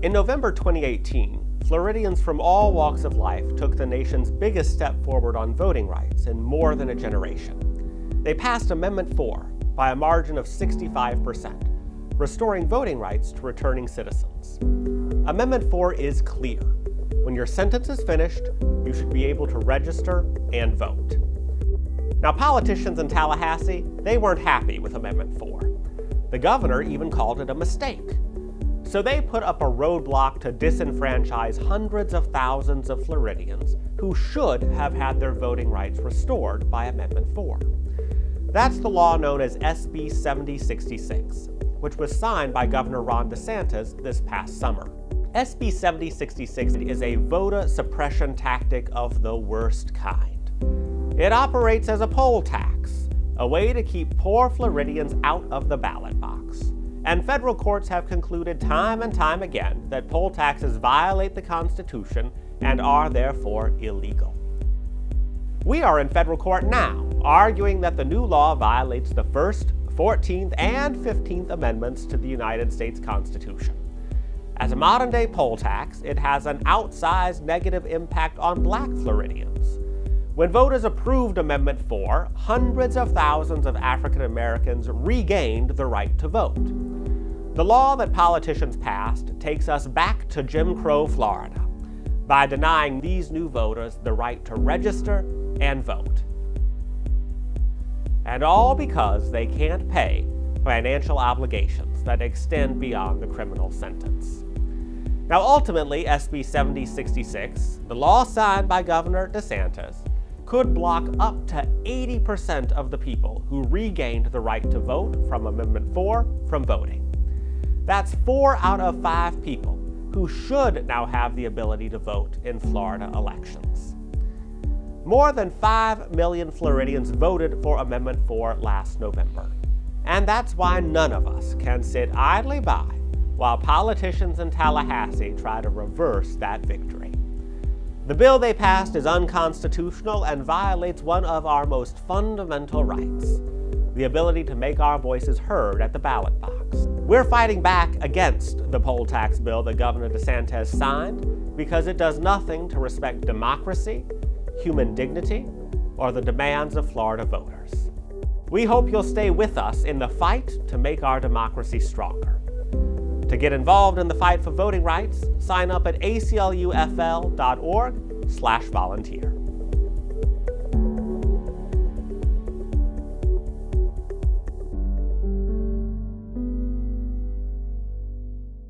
In November 2018, Floridians from all walks of life took the nation's biggest step forward on voting rights in more than a generation. They passed Amendment 4 by a margin of 65%, restoring voting rights to returning citizens. Amendment 4 is clear. When your sentence is finished, you should be able to register and vote. Now, politicians in Tallahassee, they weren't happy with Amendment 4. The governor even called it a mistake. So they put up a roadblock to disenfranchise hundreds of thousands of Floridians who should have had their voting rights restored by Amendment 4. That's the law known as SB 7066, which was signed by Governor Ron DeSantis this past summer. SB 7066 is a voter suppression tactic of the worst kind. It operates as a poll tax, a way to keep poor Floridians out of the ballot box. And federal courts have concluded time and time again that poll taxes violate the Constitution and are therefore illegal. We are in federal court now, arguing that the new law violates the First, 14th, and 15th Amendments to the United States Constitution. As a modern-day poll tax, it has an outsized negative impact on Black Floridians. When voters approved Amendment 4, hundreds of thousands of African Americans regained the right to vote. The law that politicians passed takes us back to Jim Crow, Florida, by denying these new voters the right to register and vote. And all because they can't pay financial obligations that extend beyond the criminal sentence. Now, ultimately, SB 7066, the law signed by Governor DeSantis, could block up to 80% of the people who regained the right to vote from Amendment 4 from voting. That's 4 out of 5 people who should now have the ability to vote in Florida elections. More than 5 million Floridians voted for Amendment 4 last November. And that's why none of us can sit idly by while politicians in Tallahassee try to reverse that victory. The bill they passed is unconstitutional and violates one of our most fundamental rights, the ability to make our voices heard at the ballot box. We're fighting back against the poll tax bill that Governor DeSantis signed because it does nothing to respect democracy, human dignity, or the demands of Florida voters. We hope you'll stay with us in the fight to make our democracy stronger. To get involved in the fight for voting rights, sign up at aclufl.org/volunteer.